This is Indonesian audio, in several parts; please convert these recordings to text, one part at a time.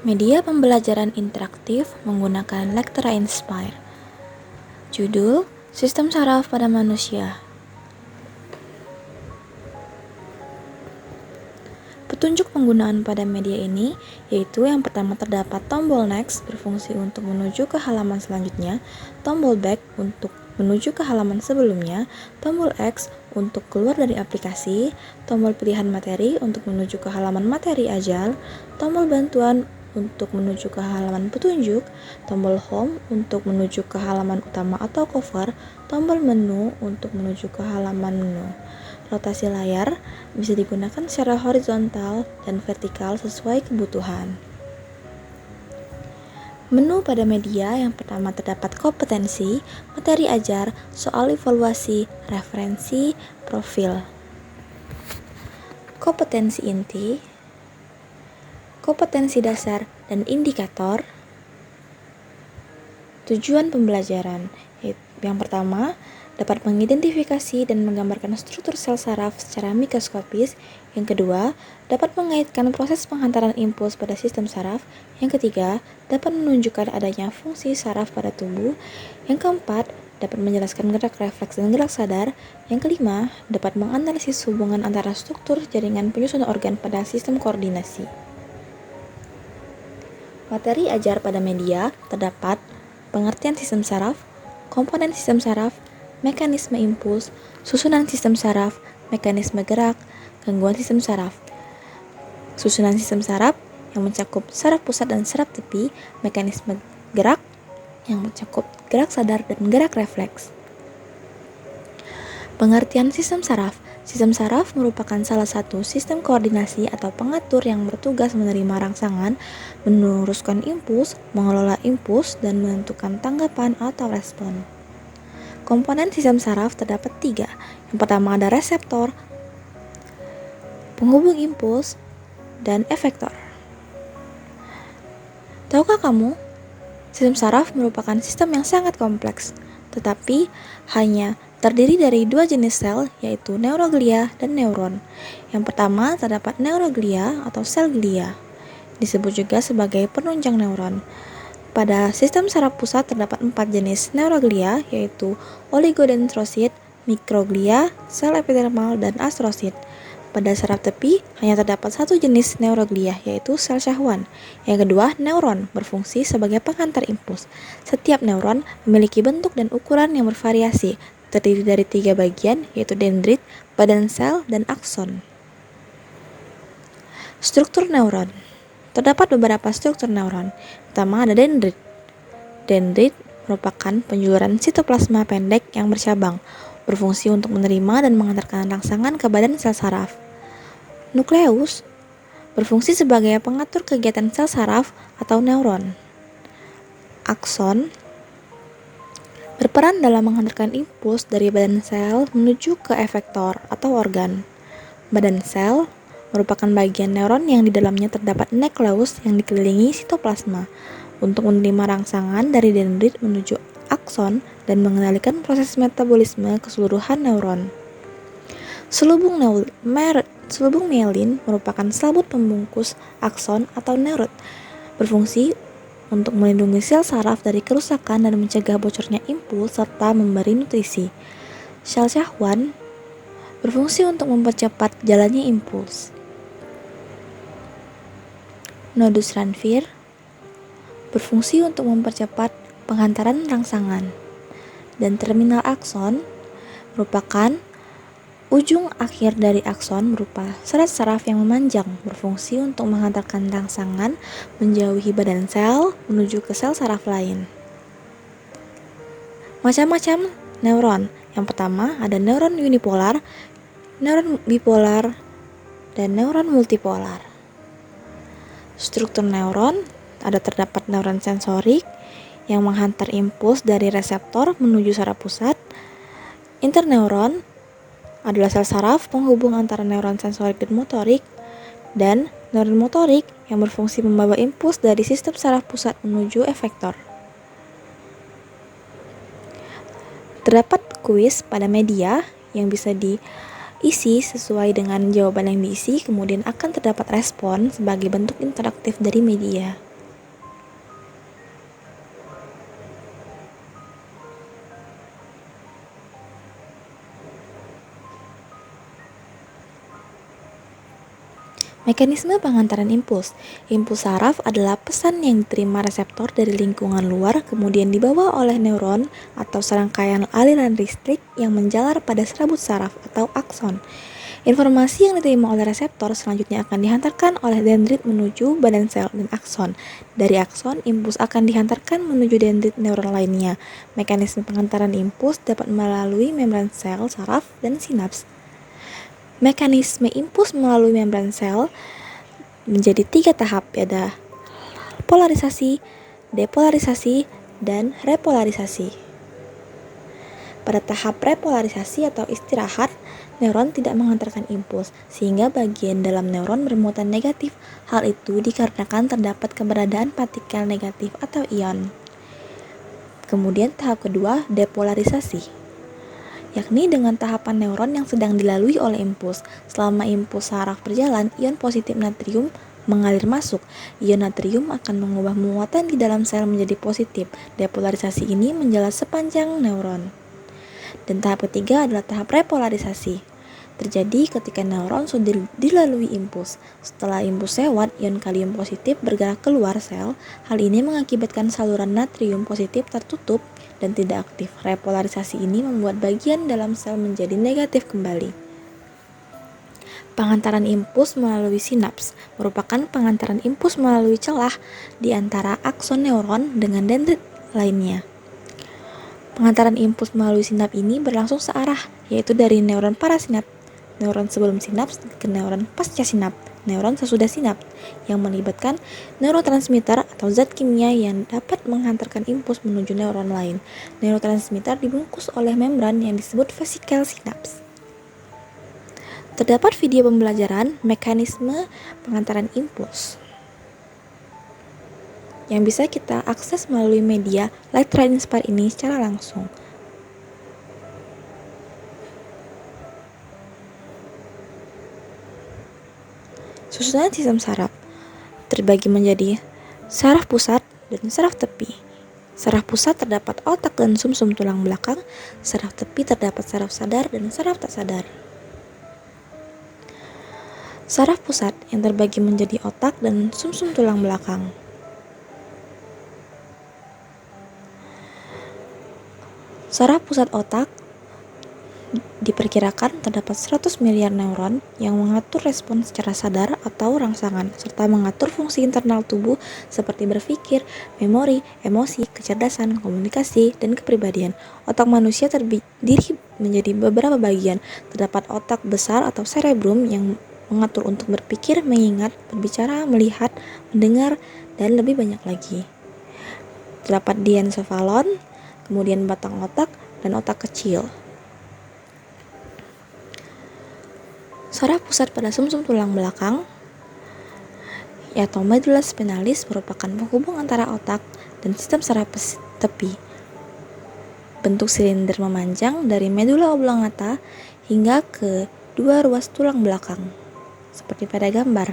Media pembelajaran interaktif menggunakan Lectera Inspire. Judul, Sistem Saraf pada Manusia. Petunjuk penggunaan pada media ini yaitu yang pertama terdapat tombol Next berfungsi untuk menuju ke halaman selanjutnya, tombol Back untuk menuju ke halaman sebelumnya, tombol X untuk keluar dari aplikasi, tombol pilihan materi untuk menuju ke halaman materi ajar, tombol bantuan untuk menuju ke halaman petunjuk, tombol Home untuk menuju ke halaman utama atau cover, tombol menu untuk menuju ke halaman menu. Rotasi layar bisa digunakan secara horizontal dan vertikal sesuai kebutuhan. Menu pada media yang pertama terdapat kompetensi, materi ajar, soal evaluasi, referensi, profil. Kompetensi inti, kompetensi dasar dan indikator. Tujuan pembelajaran, yang pertama dapat mengidentifikasi dan menggambarkan struktur sel saraf secara mikroskopis. Yang kedua, dapat mengaitkan proses penghantaran impuls pada sistem saraf. Yang ketiga, dapat menunjukkan adanya fungsi saraf pada tubuh. Yang keempat, dapat menjelaskan gerak refleks dan gerak sadar. Yang kelima, dapat menganalisis hubungan antara struktur jaringan penyusun organ pada sistem koordinasi. Materi ajar pada media terdapat pengertian sistem saraf, komponen sistem saraf, mekanisme impuls, susunan sistem saraf, mekanisme gerak, gangguan sistem saraf. Susunan sistem saraf yang mencakup saraf pusat dan saraf tepi, mekanisme gerak yang mencakup gerak sadar dan gerak refleks. Pengertian sistem saraf. Sistem saraf merupakan salah satu sistem koordinasi atau pengatur yang bertugas menerima rangsangan, meneruskan impuls, mengelola impuls, dan menentukan tanggapan atau respon. Komponen sistem saraf terdapat 3. Yang pertama ada reseptor, penghubung impuls, dan efektor. Tahukah kamu, sistem saraf merupakan sistem yang sangat kompleks, tetapi hanya terdiri dari 2 jenis sel, yaitu neuroglia dan neuron. Yang pertama terdapat neuroglia atau sel glia, disebut juga sebagai penunjang neuron. Pada sistem saraf pusat terdapat 4 jenis neuroglia, yaitu oligodendrosit, mikroglia, sel epidermal, dan astrosit. Pada saraf tepi hanya terdapat 1 jenis neuroglia, yaitu sel syahwan. Yang kedua, neuron berfungsi sebagai penghantar impuls. Setiap neuron memiliki bentuk dan ukuran yang bervariasi, terdiri dari 3 bagian, yaitu dendrit, badan sel, dan akson. Struktur neuron. Terdapat beberapa struktur neuron. Pertama ada dendrit. Dendrit merupakan penjuluran sitoplasma pendek yang bercabang, berfungsi untuk menerima dan mengantarkan rangsangan ke badan sel saraf. Nukleus berfungsi sebagai pengatur kegiatan sel saraf atau neuron. Akson berperan dalam menghantarkan impuls dari badan sel menuju ke efektor atau organ. Badan sel merupakan bagian neuron yang di dalamnya terdapat nukleus yang dikelilingi sitoplasma untuk menerima rangsangan dari dendrit menuju akson dan mengendalikan proses metabolisme keseluruhan neuron. Selubung myelin merupakan selaput pembungkus akson atau neurot, berfungsi untuk melindungi sel saraf dari kerusakan dan mencegah bocornya impuls serta memberi nutrisi. Sel syahwan berfungsi untuk mempercepat jalannya impuls. Nodus Ranvier berfungsi untuk mempercepat penghantaran rangsangan. Dan terminal akson merupakan ujung akhir dari akson berupa serat saraf yang memanjang, berfungsi untuk menghantarkan rangsangan menjauhi badan sel menuju ke sel saraf lain. Macam-macam neuron. Yang pertama ada neuron unipolar, neuron bipolar, dan neuron multipolar. Struktur neuron ada terdapat neuron sensorik yang menghantar impuls dari reseptor menuju saraf pusat. Interneuron adalah sel saraf penghubung antara neuron sensorik dan motorik, dan neuron motorik yang berfungsi membawa impuls dari sistem saraf pusat menuju efektor. Terdapat kuis pada media yang bisa diisi sesuai dengan jawaban yang diisi, kemudian akan terdapat respon sebagai bentuk interaktif dari media. Mekanisme pengantaran impuls. Impuls saraf adalah pesan yang diterima reseptor dari lingkungan luar kemudian dibawa oleh neuron atau serangkaian aliran listrik yang menjalar pada serabut saraf atau akson. Informasi yang diterima oleh reseptor selanjutnya akan dihantarkan oleh dendrit menuju badan sel dan akson. Dari akson, impuls akan dihantarkan menuju dendrit neuron lainnya. Mekanisme pengantaran impuls dapat melalui membran sel, saraf, dan sinaps. Mekanisme impuls melalui membran sel menjadi 3 tahap, yaitu polarisasi, depolarisasi, dan repolarisasi. Pada tahap repolarisasi atau istirahat, neuron tidak menghantarkan impuls, sehingga bagian dalam neuron bermuatan negatif. Hal itu dikarenakan terdapat keberadaan partikel negatif atau ion. Kemudian tahap kedua, depolarisasi, yakni dengan tahapan neuron yang sedang dilalui oleh impuls. Selama impuls saraf berjalan, ion positif natrium mengalir masuk. Ion natrium akan mengubah muatan di dalam sel menjadi positif. Depolarisasi ini menjalar sepanjang neuron. Dan tahap ketiga adalah tahap repolarisasi. Terjadi ketika neuron sudah dilalui impuls. Setelah impuls lewat, ion kalium positif bergerak keluar sel. Hal ini mengakibatkan saluran natrium positif tertutup dan tidak aktif. Repolarisasi ini membuat bagian dalam sel menjadi negatif kembali. Pengantaran impuls melalui sinaps merupakan pengantaran impuls melalui celah di antara akson neuron dengan dendrit lainnya. Pengantaran impuls melalui sinaps ini berlangsung searah, yaitu dari neuron parasinaps, neuron sebelum sinaps, ke neuron pasca sinaps, neuron sesudah sinaps, yang melibatkan neurotransmitter atau zat kimia yang dapat menghantarkan impuls menuju neuron lain. Neurotransmitter dibungkus oleh membran yang disebut vesikel sinaps. Terdapat video pembelajaran mekanisme pengantaran impuls yang bisa kita akses melalui media Light Train Inspire ini secara langsung. Susunan sistem saraf terbagi menjadi saraf pusat dan saraf tepi. Saraf pusat terdapat otak dan sumsum tulang belakang, saraf tepi terdapat saraf sadar dan saraf tak sadar. Saraf pusat yang terbagi menjadi otak dan sumsum tulang belakang. Saraf pusat otak diperkirakan terdapat 100 miliar neuron yang mengatur respon secara sadar atau rangsangan, serta mengatur fungsi internal tubuh seperti berpikir, memori, emosi, kecerdasan, komunikasi, dan kepribadian. Otak manusia terdiri menjadi beberapa bagian. Terdapat otak besar atau cerebrum yang mengatur untuk berpikir, mengingat, berbicara, melihat, mendengar, dan lebih banyak lagi. Terdapat diencephalon, kemudian batang otak, dan otak kecil. Saraf pusat pada sumsum tulang belakang atau medulla spinalis merupakan penghubung antara otak dan sistem saraf tepi. Bentuk silinder memanjang dari medulla oblongata hingga ke dua ruas tulang belakang, seperti pada gambar.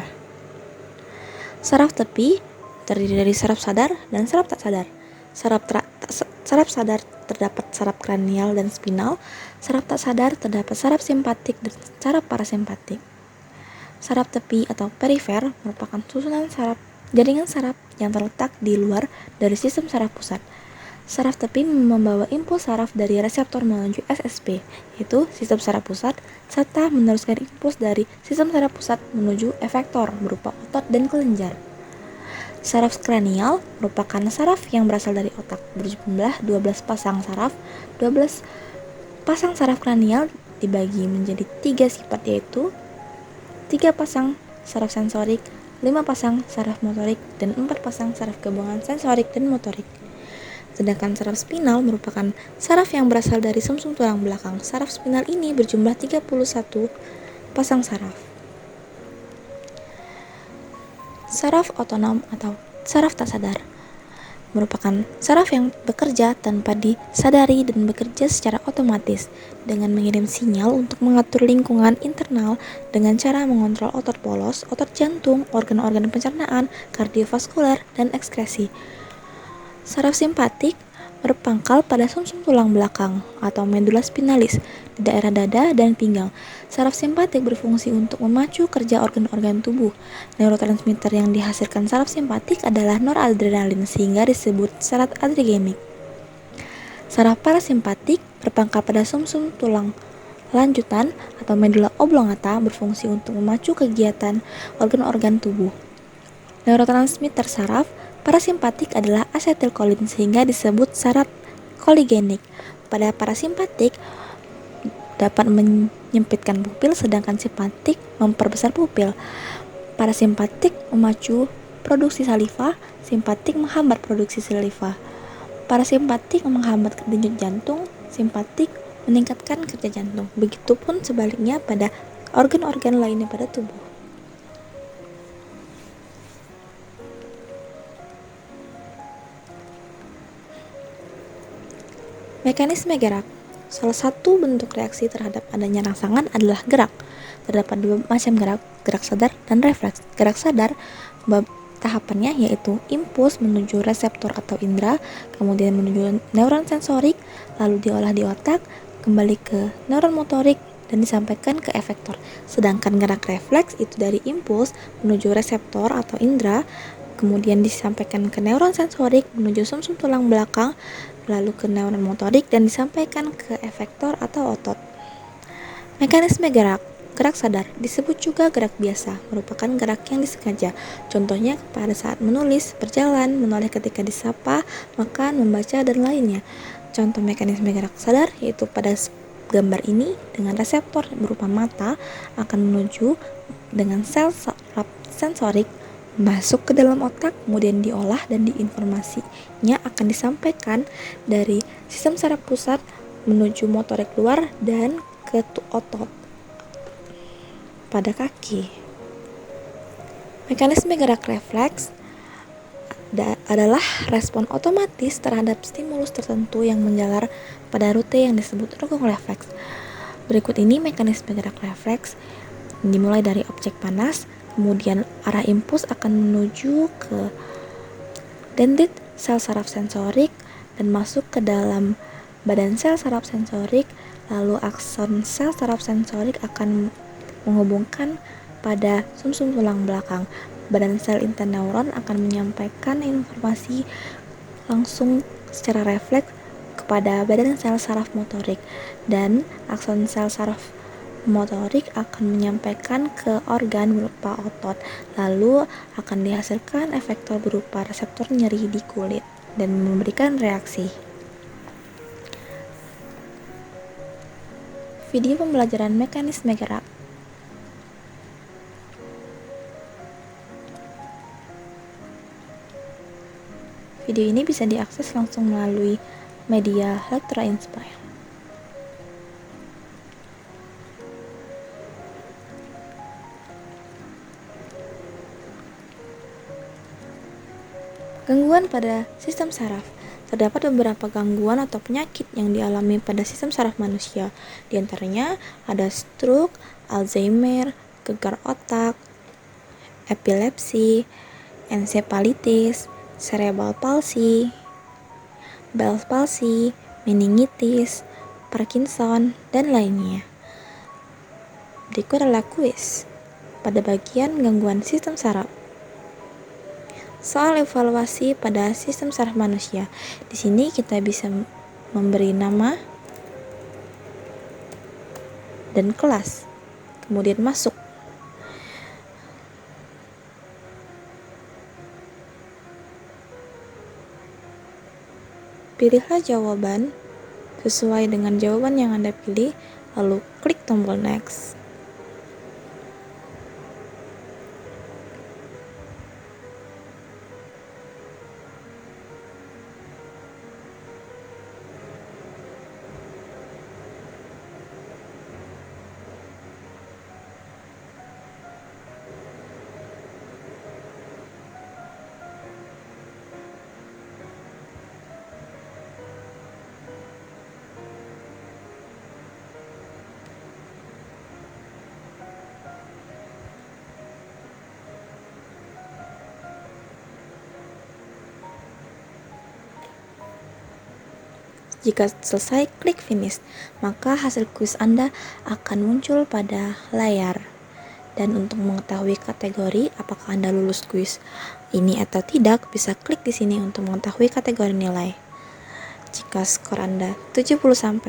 Saraf tepi terdiri dari saraf sadar dan saraf tak sadar. Saraf sadar terdapat saraf kranial dan spinal. Saraf tak sadar terdapat saraf simpatik dan saraf parasimpatik. Saraf tepi atau perifer merupakan susunan jaringan saraf yang terletak di luar dari sistem saraf pusat. Saraf tepi membawa impuls saraf dari reseptor menuju SSP, yaitu sistem saraf pusat, serta meneruskan impuls dari sistem saraf pusat menuju efektor berupa otot dan kelenjar. Saraf kranial merupakan saraf yang berasal dari otak, berjumlah 12 pasang saraf. 12 pasang saraf kranial dibagi menjadi 3 sifat, yaitu 3 pasang saraf sensorik, 5 pasang saraf motorik, dan 4 pasang saraf gabungan sensorik dan motorik. Sedangkan saraf spinal merupakan saraf yang berasal dari sumsum tulang belakang. Saraf spinal ini berjumlah 31 pasang saraf. Saraf otonom atau saraf tak sadar merupakan saraf yang bekerja tanpa disadari dan bekerja secara otomatis dengan mengirim sinyal untuk mengatur lingkungan internal dengan cara mengontrol otot polos, otot jantung, organ-organ pencernaan, kardiovaskular, dan ekskresi. Saraf simpatik berpangkal pada sumsum tulang belakang atau medula spinalis di daerah dada dan pinggang. Saraf simpatik berfungsi untuk memacu kerja organ-organ tubuh. Neurotransmitter yang dihasilkan saraf simpatik adalah noradrenalin sehingga disebut saraf adrenerginik. Saraf parasimpatik berpangkal pada sumsum tulang lanjutan atau medula oblongata berfungsi untuk memacu kegiatan organ-organ tubuh. Neurotransmitter saraf parasimpatik adalah asetilkolin sehingga disebut saraf koligenik. Pada parasimpatik dapat menyempitkan pupil sedangkan simpatik memperbesar pupil. Parasimpatik memacu produksi saliva, simpatik menghambat produksi saliva. Parasimpatik menghambat denyut jantung, simpatik meningkatkan kerja jantung. Begitupun sebaliknya pada organ-organ lainnya pada tubuh. Mekanisme gerak. Salah satu bentuk reaksi terhadap adanya rangsangan adalah gerak. Terdapat dua macam gerak, gerak sadar dan refleks. Gerak sadar tahapannya yaitu impuls menuju reseptor atau indera, kemudian menuju neuron sensorik, lalu diolah di otak, kembali ke neuron motorik, dan disampaikan ke efektor. Sedangkan gerak refleks itu dari impuls menuju reseptor atau indera, kemudian disampaikan ke neuron sensorik menuju sumsum tulang belakang, lalu ke neuron motorik dan disampaikan ke efektor atau otot. Mekanisme gerak. Gerak sadar disebut juga gerak biasa, merupakan gerak yang disengaja. Contohnya pada saat menulis, berjalan, menoleh ketika disapa, makan, membaca, dan lainnya. Contoh mekanisme gerak sadar yaitu pada gambar ini dengan reseptor berupa mata akan menuju dengan sel saraf sensorik masuk ke dalam otak, kemudian diolah dan informasinya akan disampaikan dari sistem saraf pusat menuju motorik luar dan ke otot pada kaki. Mekanisme gerak refleks adalah respon otomatis terhadap stimulus tertentu yang menjalar pada rute yang disebut rungkung refleks. Berikut ini mekanisme gerak refleks dimulai dari objek panas, kemudian arah impuls akan menuju ke dendrit sel saraf sensorik dan masuk ke dalam badan sel saraf sensorik, lalu akson sel saraf sensorik akan menghubungkan pada sumsum tulang belakang. Badan sel interneuron akan menyampaikan informasi langsung secara refleks kepada badan sel saraf motorik, dan akson sel saraf motorik akan menyampaikan ke organ berupa otot, lalu akan dihasilkan efektor berupa reseptor nyeri di kulit dan memberikan reaksi. Video pembelajaran mekanisme gerak. Video ini bisa diakses langsung melalui media Lectura Inspire. Gangguan pada sistem saraf. Terdapat beberapa gangguan atau penyakit yang dialami pada sistem saraf manusia. Di antaranya ada stroke, Alzheimer, gegar otak, epilepsi, encephalitis, cerebral palsy, Bell's palsy, meningitis, Parkinson, dan lainnya. Berikut adalah kuis pada bagian gangguan sistem saraf. Soal evaluasi pada sistem saraf manusia. Di sini kita bisa memberi nama dan kelas, kemudian masuk. Pilihlah jawaban sesuai dengan jawaban yang Anda pilih, lalu klik tombol next. Jika selesai, klik finish, maka hasil kuis Anda akan muncul pada layar. Dan untuk mengetahui kategori apakah Anda lulus kuis ini atau tidak, bisa klik di sini untuk mengetahui kategori nilai. Jika skor Anda 70-100,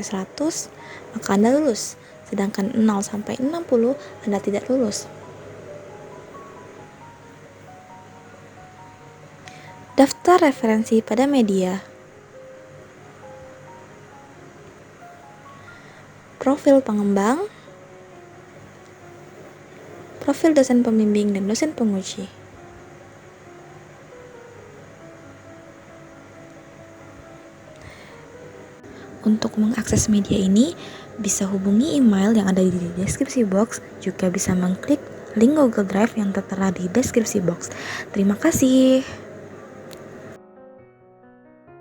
maka Anda lulus. Sedangkan 0-60, Anda tidak lulus. Daftar referensi pada media. Profil pengembang, profil dosen pembimbing dan dosen penguji. Untuk mengakses media ini, bisa hubungi email yang ada di deskripsi box, juga bisa mengklik link Google Drive yang tertera di deskripsi box. Terima kasih.